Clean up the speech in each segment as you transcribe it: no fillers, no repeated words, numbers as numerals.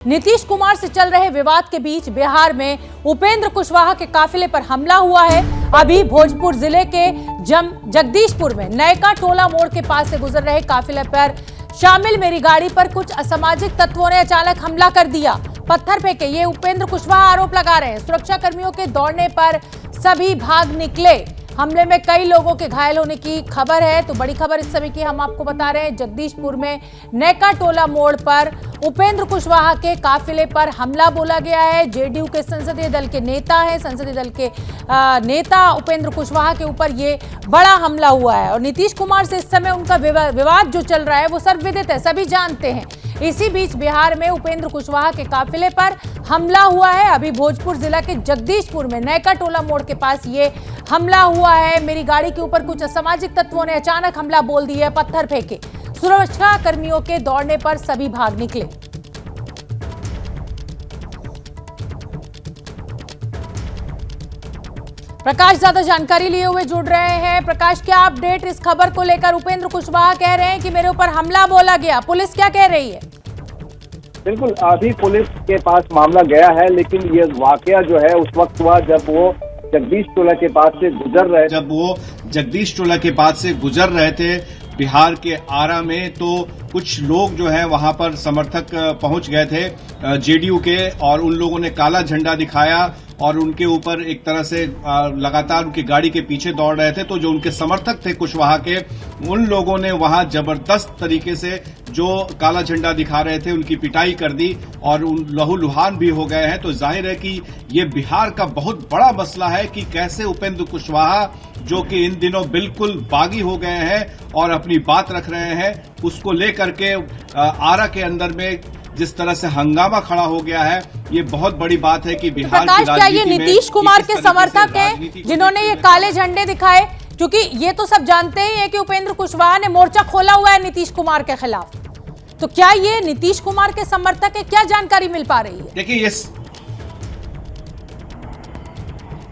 नीतीश कुमार से चल रहे विवाद के बीच बिहार में उपेंद्र कुशवाहा के काफिले पर हमला हुआ है। अभी भोजपुर जिले के जगदीशपुर में नयका टोला मोड़ के पास से गुजर रहे काफिले पर शामिल मेरी गाड़ी पर कुछ असामाजिक तत्वों ने अचानक हमला कर दिया, पत्थर फेंके। ये उपेंद्र कुशवाहा आरोप लगा रहे हैं। सुरक्षा कर्मियों के दौड़ने पर सभी भाग निकले। हमले में कई लोगों के घायल होने की खबर है। तो बड़ी खबर इस समय की हम आपको बता रहे हैं। जगदीशपुर में नयका टोला मोड़ पर उपेंद्र कुशवाहा के काफिले पर हमला बोला गया है। जेडीयू के संसदीय दल के नेता हैं। संसदीय दल के नेता उपेंद्र कुशवाहा के ऊपर ये बड़ा हमला हुआ है और नीतीश कुमार से इस समय उनका विवाद जो चल रहा है वो सर्वविदित है, सभी जानते हैं। इसी बीच बिहार में उपेंद्र कुशवाहा के काफिले पर हमला हुआ है। अभी भोजपुर जिला के जगदीशपुर में नयका टोला मोड़ के पास ये हमला हुआ है। मेरी गाड़ी के ऊपर कुछ असामाजिक तत्वों ने अचानक हमला बोल दिया, पत्थर फेंके। सुरक्षा कर्मियों के दौड़ने पर सभी भाग निकले। प्रकाश ज्यादा जानकारी लिए हुए जुड़ रहे हैं। प्रकाश, क्या अपडेट इस खबर को लेकर? उपेंद्र कुशवाहा कह रहे हैं कि मेरे ऊपर हमला बोला गया, पुलिस क्या कह रही है? बिल्कुल, अभी पुलिस के पास मामला गया है, लेकिन ये वाकया जो है उस वक्त हुआ जब वो जगदीश टोला के पास से गुजर रहे थे बिहार के आरा में। तो कुछ लोग जो है वहां पर समर्थक पहुंच गए थे जेडीयू के, और उन लोगों ने काला झंडा दिखाया और उनके ऊपर एक तरह से लगातार उनकी गाड़ी के पीछे दौड़ रहे थे। तो जो उनके समर्थक थे कुशवाहा के, उन लोगों ने वहां जबरदस्त तरीके से जो काला झंडा दिखा रहे थे उनकी पिटाई कर दी और उन लहूलुहान भी हो गए हैं। तो जाहिर है कि ये बिहार का बहुत बड़ा मसला है कि कैसे उपेंद्र कुशवाहा, जो कि इन दिनों बिल्कुल बागी हो गए हैं और अपनी बात रख रहे हैं, उसको लेकर के आरा के अंदर में जिस तरह से हंगामा खड़ा हो गया है, ये बहुत बड़ी बात है कि बिहार की राजनीति में। क्या ये नीतीश कुमार के समर्थक हैं जिन्होंने ये काले झंडे दिखाए? क्योंकि ये तो सब जानते ही है कि उपेंद्र कुशवाहा ने मोर्चा खोला हुआ है नीतीश कुमार के खिलाफ। तो क्या ये नीतीश कुमार के समर्थक है? क्या जानकारी मिल पा रही है?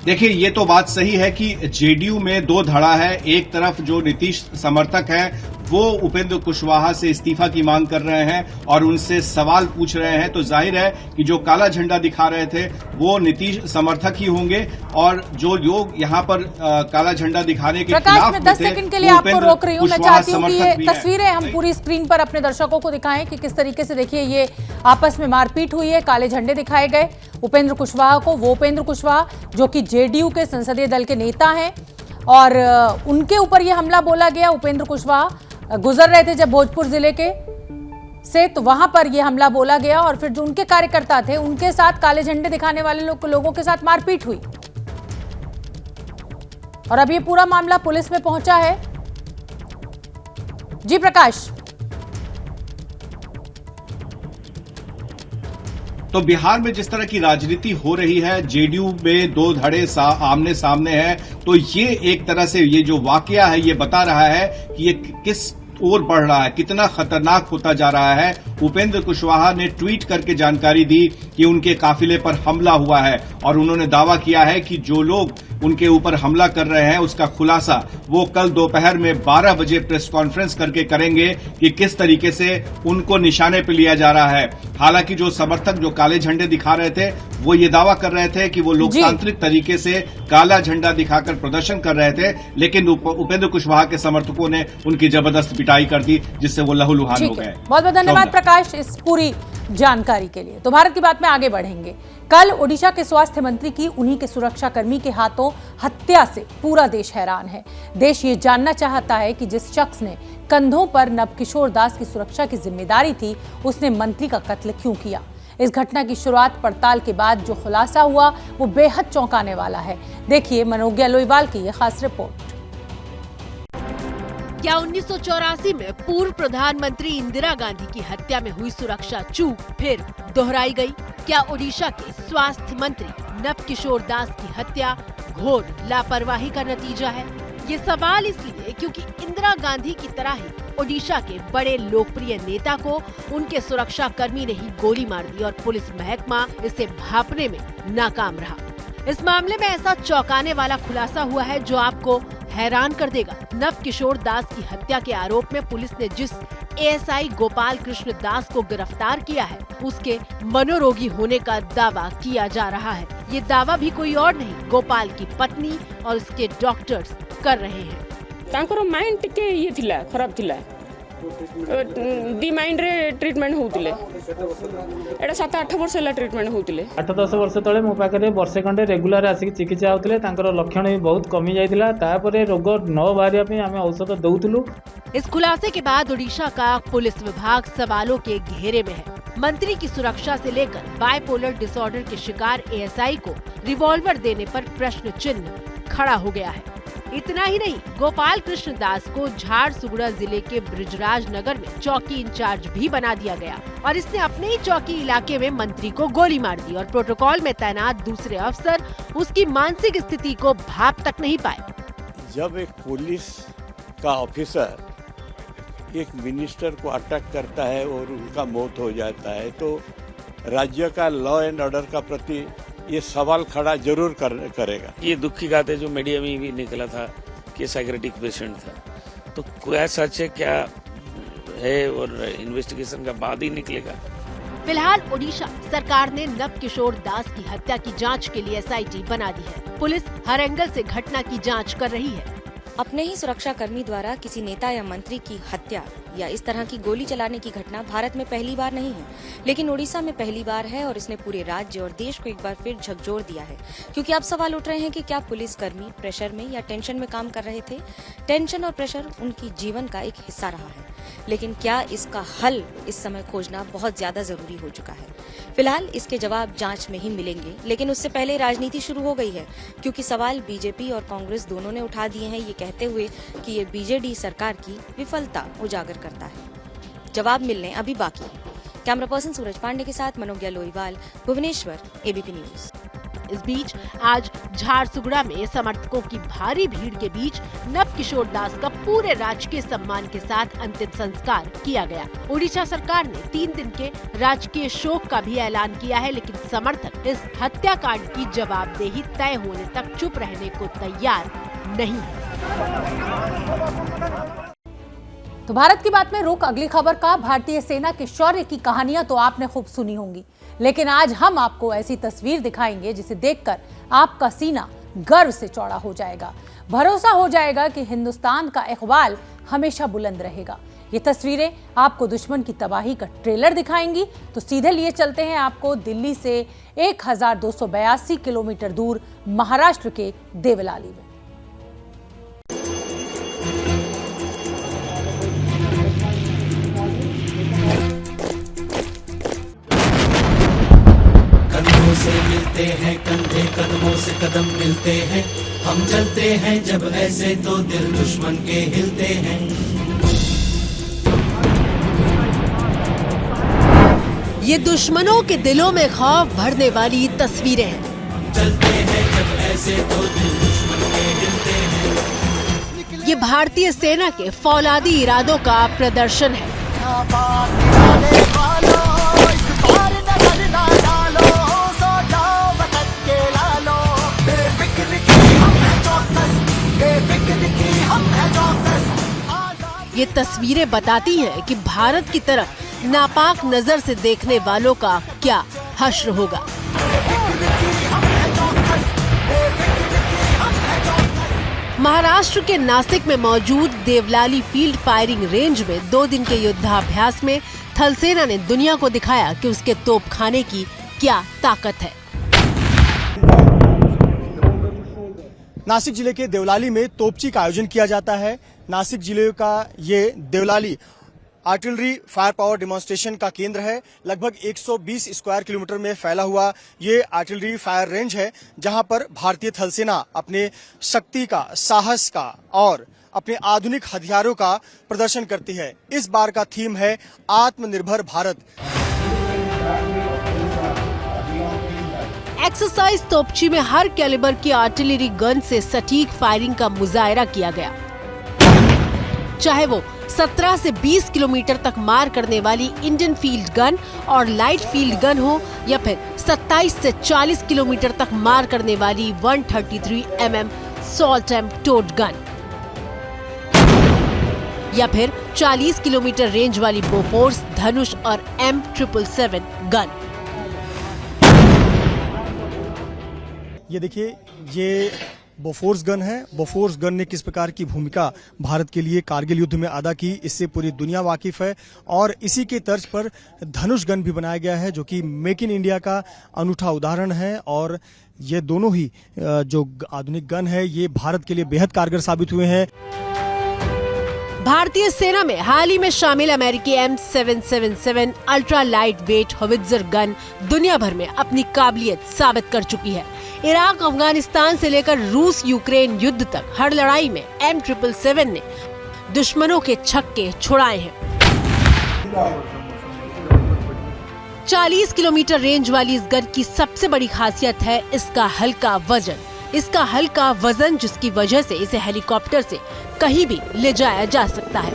देखिए, ये तो बात सही है कि जेडीयू में दो धड़ा है। एक तरफ जो नीतीश समर्थक हैं वो उपेंद्र कुशवाहा से इस्तीफा की मांग कर रहे हैं और उनसे सवाल पूछ रहे हैं। तो जाहिर है कि जो काला झंडा दिखा रहे थे वो नीतीश समर्थक ही होंगे, और जो लोग यहाँ पर काला झंडा दिखाने के खिलाफ थे, 10 सेकंड के लिए आपको रोक रही हूँ। मैं चाहती हूँ कि ये तस्वीरें हम पूरी स्क्रीन पर अपने दर्शकों को दिखाएं कि किस तरीके से, देखिए, ये आपस में मारपीट हुई है, काले झंडे दिखाए गए उपेंद्र कुशवाहा को। वो उपेंद्र कुशवाहा जो कि जेडीयू के संसदीय दल के नेता हैं और उनके ऊपर यह हमला बोला गया। उपेंद्र कुशवाहा गुजर रहे थे जब भोजपुर जिले के से, तो वहां पर यह हमला बोला गया और फिर जो उनके कार्यकर्ता थे उनके साथ, काले झंडे दिखाने वाले लोगों के साथ मारपीट हुई। और अब ये पूरा मामला पुलिस में पहुंचा है। जी प्रकाश। तो बिहार में जिस तरह की राजनीति हो रही है, जेडीयू में दो धड़े आमने सामने हैं। तो ये एक तरह से ये जो वाकया है ये बता रहा है कि ये किस ओर बढ़ रहा है, कितना खतरनाक होता जा रहा है। उपेंद्र कुशवाहा ने ट्वीट करके जानकारी दी कि उनके काफिले पर हमला हुआ है और उन्होंने दावा किया है कि जो लोग उनके ऊपर हमला कर रहे हैं उसका खुलासा वो कल दोपहर में 12 बजे प्रेस कॉन्फ्रेंस करके करेंगे कि किस तरीके से उनको निशाने पर लिया जा रहा है। हालांकि जो समर्थक जो काले झंडे दिखा रहे थे वो ये दावा कर रहे थे कि वो लोकतांत्रिक तरीके से काला झंडा दिखाकर प्रदर्शन कर रहे थे, लेकिन उपेंद्र कुशवाहा के समर्थकों ने उनकी जबरदस्त पिटाई कर दी, जिससे वो लहूलुहान हो गए। बहुत बहुत धन्यवाद प्रकाश इस पूरी जानकारी के लिए। तो भारत की बात में आगे बढ़ेंगे। कल ओडिशा के स्वास्थ्य मंत्री की उन्हीं के सुरक्षा कर्मी के हाथों हत्या से पूरा देश हैरान है। देश ये जानना चाहता है कि जिस शख्स ने कंधों पर नवकिशोर दास की सुरक्षा की जिम्मेदारी थी, उसने मंत्री का कत्ल क्यों किया। इस घटना की शुरुआत पड़ताल के बाद जो खुलासा हुआ वो बेहद चौंकाने वाला है। देखिए मनोज्ञा लोईवाल की यह खास रिपोर्ट। क्या 1984 में पूर्व प्रधानमंत्री इंदिरा गांधी की हत्या में हुई सुरक्षा चूक फिर दोहराई गई? क्या ओडिशा के स्वास्थ्य मंत्री नवकिशोर दास की हत्या घोर लापरवाही का नतीजा है? ये सवाल इसलिए क्योंकि इंदिरा गांधी की तरह ही ओडिशा के बड़े लोकप्रिय नेता को उनके सुरक्षा कर्मी ने ही गोली मार दी और पुलिस महकमा इसे भांपने में नाकाम रहा। इस मामले में ऐसा चौंकाने वाला खुलासा हुआ है जो आपको हैरान कर देगा। नवकिशोर दास की हत्या के आरोप में पुलिस ने जिस एएसआई गोपाल कृष्ण दास को गिरफ्तार किया है, उसके मनोरोगी होने का दावा किया जा रहा है। ये दावा भी कोई और नहीं, गोपाल की पत्नी और उसके डॉक्टर्स कर रहे हैं। तांकर माइंड टिके ये थिला खराब थिला दी माइंड रे ट्रीटमेंट होउतिले एटा 7-8 वर्ष होला ट्रीटमेंट होउतिले 8-10 वर्ष तले मो पाखरे वर्षे खंडे रेगुलर आसिक चिकित्सा होउतिले तांकर लक्षण भी बहुत कमी जाइतिला तापरे रोग न बाहरिया पे हमें औषध दउतलु। इस खुलासे के बाद ओडिशा का पुलिस विभाग सवालों के घेरे में है। मंत्री की सुरक्षा से लेकर बाइपोलर डिसऑर्डर के शिकार एएसआई को रिवॉल्वर देने पर प्रश्न चिन्ह खड़ा हो गया है। इतना ही नहीं, गोपाल कृष्ण दास को झारसुगुड़ा जिले के ब्रिजराज नगर में चौकी इंचार्ज भी बना दिया गया और इसने अपने ही चौकी इलाके में मंत्री को गोली मार दी और प्रोटोकॉल में तैनात दूसरे अफसर उसकी मानसिक स्थिति को भाप तक नहीं पाए। जब एक पुलिस का ऑफिसर एक मिनिस्टर को अटैक करता है और उनका मौत हो जाता है तो राज्य का लॉ एंड ऑर्डर का प्रति ये सवाल खड़ा जरूर करेगा। ये दुख की बात है जो मीडिया में भी निकला था कि साइकेट्रिक पेशेंट था, तो क्या सच है क्या है और इन्वेस्टिगेशन का बाद ही निकलेगा। फिलहाल ओडिशा सरकार ने नवकिशोर दास की हत्या की जांच के लिए एसआईटी बना दी है। पुलिस हर एंगल से घटना की जांच कर रही है। अपने ही सुरक्षा कर्मी द्वारा किसी नेता या मंत्री की हत्या या इस तरह की गोली चलाने की घटना भारत में पहली बार नहीं है, लेकिन ओडिशा में पहली बार है और इसने पूरे राज्य और देश को एक बार फिर झकझोर दिया है। क्योंकि अब सवाल उठ रहे हैं कि क्या पुलिसकर्मी प्रेशर में या टेंशन में काम कर रहे थे। टेंशन और प्रेशर उनकी जीवन का एक हिस्सा रहा है, लेकिन क्या इसका हल इस समय खोजना बहुत ज्यादा जरूरी हो चुका है। फिलहाल इसके जवाब जांच में ही मिलेंगे, लेकिन उससे पहले राजनीति शुरू हो गई है, क्योंकि सवाल बीजेपी और कांग्रेस दोनों ने उठा दिए हैं, ये कहते हुए कि ये बीजेडी सरकार की विफलता उजागर करता है। जवाब मिलने अभी बाकी है। कैमरा पर्सन सूरज पांडे के साथ मनोज्ञा लोईवाल, भुवनेश्वर, एबीपी न्यूज। इस बीच आज झारसुगुड़ा में समर्थकों की भारी भीड़ के बीच नवकिशोर दास का पूरे राजकीय सम्मान के साथ अंतिम संस्कार किया गया। ओडिशा सरकार ने 3 दिन के राजकीय शोक का भी ऐलान किया है, लेकिन समर्थक इस हत्याकांड की जवाबदेही तय होने तक चुप रहने को तैयार नहीं है। तो भारत की बात में रुक अगली खबर का। भारतीय सेना के शौर्य की कहानियां तो आपने खूब सुनी होंगी, लेकिन आज हम आपको ऐसी तस्वीर दिखाएंगे जिसे देखकर आपका सीना गर्व से चौड़ा हो जाएगा। भरोसा हो जाएगा कि हिंदुस्तान का इकबाल हमेशा बुलंद रहेगा। ये तस्वीरें आपको दुश्मन की तबाही का ट्रेलर दिखाएंगी। तो सीधे लिए चलते हैं आपको दिल्ली से 1282 किलोमीटर दूर महाराष्ट्र के देवलाली में। से मिलते हैं कंधे कदमों से कदम मिलते हैं, हम चलते हैं जब ऐसे तो दिल दुश्मन के हिलते हैं। ये दुश्मनों के दिलों में खौफ भरने वाली तस्वीरें हैं। हम चलते हैं जब ऐसे तो दिल दुश्मन के हिलते हैं। ये भारतीय सेना के फौलादी इरादों का प्रदर्शन है। ये तस्वीरें बताती हैं कि भारत की तरफ नापाक नजर से देखने वालों का क्या हश्र होगा। महाराष्ट्र के नासिक में मौजूद देवलाली फील्ड फायरिंग रेंज में 2 दिन के युद्धाभ्यास में थल सेना ने दुनिया को दिखाया कि उसके तोपखाने की क्या ताकत है। नासिक जिले के देवलाली में तोपची का आयोजन किया जाता है। नासिक जिले का ये Deolali artillery fire power demonstration का केंद्र है। लगभग 120 स्क्वायर किलोमीटर में फैला हुआ ये आर्टिलरी फायर रेंज है, जहां पर भारतीय थल सेना अपने शक्ति का, साहस का और अपने आधुनिक हथियारों का प्रदर्शन करती है। इस बार का थीम है आत्मनिर्भर भारत। एक्सरसाइज तोपची में हर कैलिबर की आर्टिलरी गन से सटीक फायरिंग का मुजाहरा किया गया, चाहे वो 17 से 20 किलोमीटर तक मार करने वाली इंडियन फील्ड गन और लाइट फील्ड गन हो, या फिर 27 से 40 किलोमीटर तक मार करने वाली 133 mm Soltam towed gun, या फिर 40 किलोमीटर रेंज वाली बोफोर्स, धनुष और M777 गन। ये देखिए, ये बोफोर्स गन है। बोफोर्स गन ने किस प्रकार की भूमिका भारत के लिए कारगिल युद्ध में अदा की, इससे पूरी दुनिया वाकिफ है। और इसी के तर्ज पर धनुष गन भी बनाया गया है, जो कि मेक इन इंडिया का अनूठा उदाहरण है। और ये दोनों ही जो आधुनिक गन है, ये भारत के लिए बेहद कारगर साबित हुए हैं। भारतीय सेना में हाल ही में शामिल अमेरिकी M777 ultra light weight howitzer gun दुनिया भर में अपनी काबिलियत साबित कर चुकी है। इराक, अफगानिस्तान से लेकर रूस यूक्रेन युद्ध तक हर लड़ाई में M777 ने दुश्मनों के छक्के छुड़ाए हैं। 40 किलोमीटर रेंज वाली इस गन की सबसे बड़ी खासियत है इसका हल्का वजन। इसका हल्का वजन जिसकी वजह से इसे हेलीकॉप्टर से कहीं भी ले जाया जा सकता है।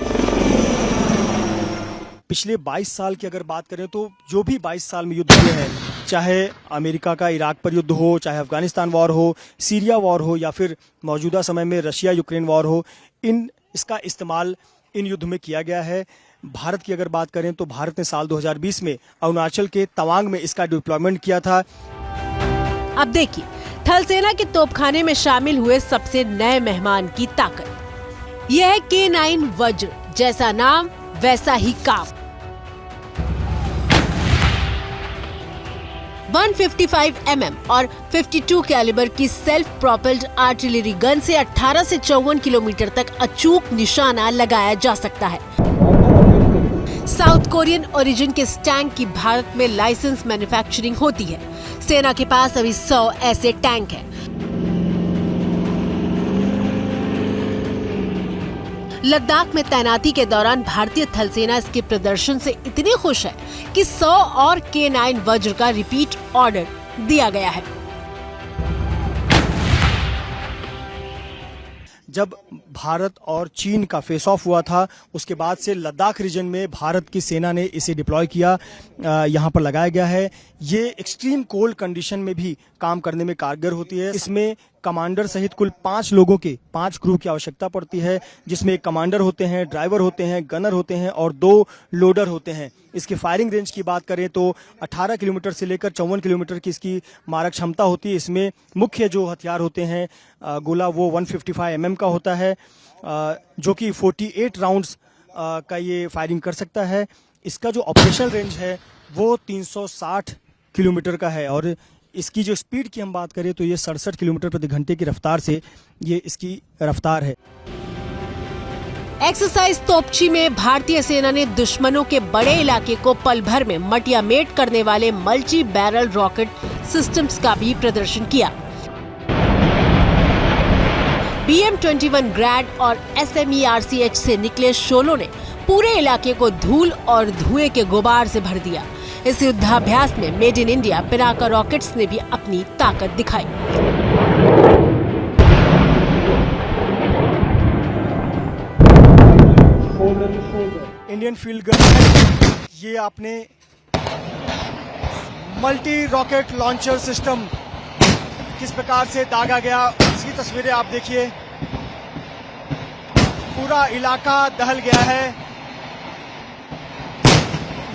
पिछले 22 साल की अगर बात करें तो जो भी 22 साल में युद्ध हुए हैं, चाहे अमेरिका का इराक पर युद्ध हो, चाहे अफगानिस्तान वॉर हो, सीरिया वॉर हो, या फिर मौजूदा समय में रशिया यूक्रेन वॉर हो, इसका इस्तेमाल इन युद्ध में किया गया है। भारत की अगर बात करें तो भारत ने साल 2020 में अरुणाचल के तवांग में इसका डिप्लॉयमेंट किया था। अब देखिए, थल सेना के तोपखाने में शामिल हुए सबसे नए मेहमान की ताकत। यह है K9 वज्र, जैसा नाम वैसा ही काम। 155 mm और 52 कैलिबर की सेल्फ प्रोपेल्ड आर्टिलरी गन से 18 से 54 किलोमीटर तक अचूक निशाना लगाया जा सकता है। साउथ कोरियन ओरिजिन के इस टैंक की भारत में लाइसेंस मैन्युफैक्चरिंग होती है। सेना के पास अभी 100 ऐसे टैंक हैं। लद्दाख में तैनाती के दौरान भारतीय थल सेना इसके प्रदर्शन से इतनी खुश है कि 100 और K9 वज्र का रिपीट ऑर्डर दिया गया है। जब भारत और चीन का फेस ऑफ हुआ था, उसके बाद से लद्दाख रीजन में भारत की सेना ने इसे डिप्लॉय किया, यहाँ पर लगाया गया है। ये एक्सट्रीम कोल्ड कंडीशन में भी काम करने में कारगर होती है। इसमें कमांडर सहित कुल 5 लोगों के 5 क्रू की आवश्यकता पड़ती है, जिसमें एक कमांडर होते हैं, ड्राइवर होते हैं, गनर होते हैं और 2 लोडर होते हैं। इसकी फायरिंग रेंज की बात करें तो 18 किलोमीटर से लेकर 54 किलोमीटर की इसकी मारक क्षमता होती है। इसमें मुख्य जो हथियार होते हैं गोला, वो 155 mm का होता है, जो कि 48 राउंड्स का ये फायरिंग कर सकता है। इसका जो ऑपरेशनल रेंज है वो 360 किलोमीटर का है, और इसकी जो स्पीड की हम बात करें तो ये 67 किलोमीटर प्रति घंटे की रफ्तार से ये इसकी रफ्तार है। एक्सरसाइज तोपची में भारतीय सेना ने दुश्मनों के बड़े इलाके को पल भर में मटियामेट करने वाले मल्टी बैरल रॉकेट सिस्टम्स का भी प्रदर्शन किया। BM-21 ग्रैड और SMERCH से निकले शोलों ने पूरे इलाके को धूल और धुएं के गुबार से भर दिया। इस युद्धाभ्यास में made in India Pinaka rockets ने भी अपनी ताकत दिखाई। इंडियन फील्ड गन, ये आपने मल्टी रॉकेट लॉन्चर सिस्टम किस प्रकार से दागा गया, इसकी तस्वीरें आप देखिए। पूरा इलाका दहल गया है,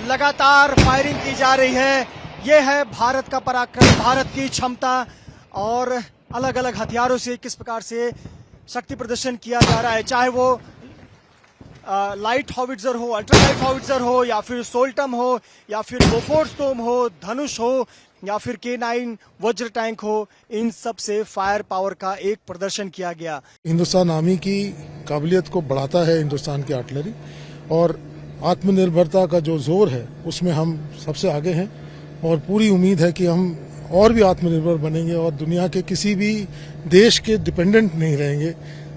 लगातार फायरिंग की जा रही है। ये है भारत का पराक्रम, भारत की क्षमता, और अलग अलग हथियारों से किस प्रकार से शक्ति प्रदर्शन किया जा रहा है, चाहे वो लाइट हॉविट्जर हो, अल्ट्रा लाइट हॉविट्जर हो, या फिर सोल्टम हो, या फिर बोफोर्स तोम हो, धनुष हो, या फिर K9 वज्र टैंक हो। इन सब से फायर पावर का एक प्रदर्शन किया गया। हिंदुस्तान आर्मी की काबिलियत को बढ़ाता है हिंदुस्तान की आर्टिलरी, और आत्मनिर्भरता का जो जोर है उसमें हम सबसे आगे हैं, और पूरी उम्मीद है कि हम और भी आत्मनिर्भर बनेंगे और दुनिया के किसी भी देश के डिपेंडेंट नहीं रहेंगे,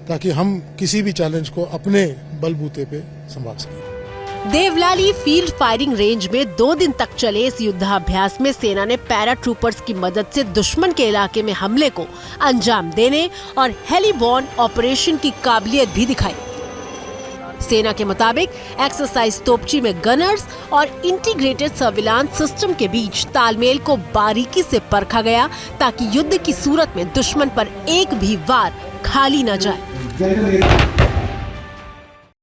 ताकि हम किसी भी चैलेंज को अपने बलबूते पे संभाल सकें। देवलाली फील्ड फायरिंग रेंज में 2 दिन तक चले इस युद्धाभ्यास में सेना ने पैरा ट्रूपर्स की मदद से दुश्मन के इलाके में हमले को अंजाम देने और हेलीबॉर्न ऑपरेशन की काबिलियत भी दिखाई। सेना के मुताबिक एक्सरसाइज तोपची में गनर्स और इंटीग्रेटेड सर्विलांस सिस्टम के बीच तालमेल को बारीकी से परखा गया, ताकि युद्ध की सूरत में दुश्मन पर एक भी वार खाली न जाए।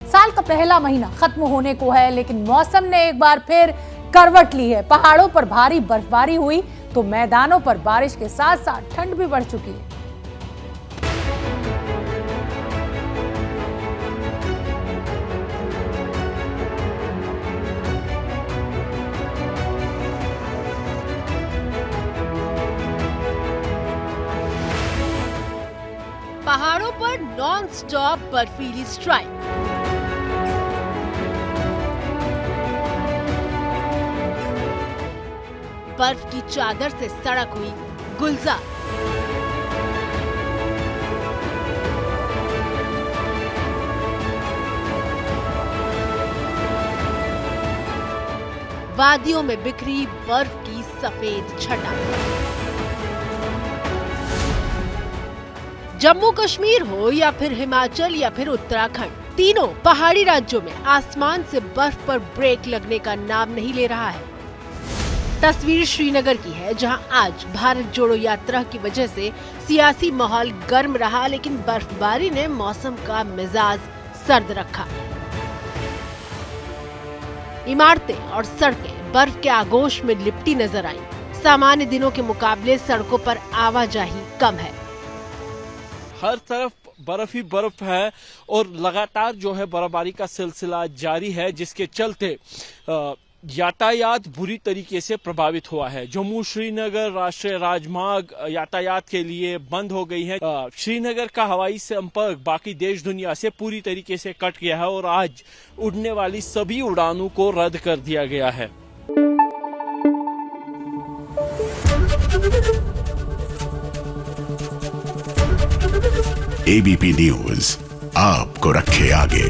साल का पहला महीना खत्म होने को है, लेकिन मौसम ने एक बार फिर करवट ली है। पहाड़ों पर भारी बर्फबारी हुई तो मैदानों पर बारिश के साथ साथ ठंड भी बढ़ चुकी है। पहाड़ों पर नॉन स्टॉप बर्फीली स्ट्राइक। बर्फ की चादर से सड़क हुई गुलजार। वादियों में बिखरी बर्फ की सफेद छटा। जम्मू कश्मीर हो या फिर हिमाचल या फिर उत्तराखंड, तीनों पहाड़ी राज्यों में आसमान से बर्फ पर ब्रेक लगने का नाम नहीं ले रहा है। तस्वीर श्रीनगर की है, जहां आज भारत जोड़ो यात्रा की वजह से सियासी माहौल गर्म रहा, लेकिन बर्फबारी ने मौसम का मिजाज सर्द रखा। इमारतें और सड़कें बर्फ के आगोश में लिपटी नजर आईं। सामान्य दिनों के मुकाबले सड़कों पर आवाजाही कम है। हर तरफ बर्फ ही बर्फ है और लगातार जो है बर्फबारी का सिलसिला जारी है, जिसके चलते यातायात बुरी तरीके से प्रभावित हुआ है। जम्मू श्रीनगर राष्ट्रीय राजमार्ग यातायात के लिए बंद हो गई है। श्रीनगर का हवाई संपर्क बाकी देश दुनिया से पूरी तरीके से कट गया है और आज उड़ने वाली सभी उड़ानों को रद्द कर दिया गया है। एबीपी न्यूज आपको रखे आगे।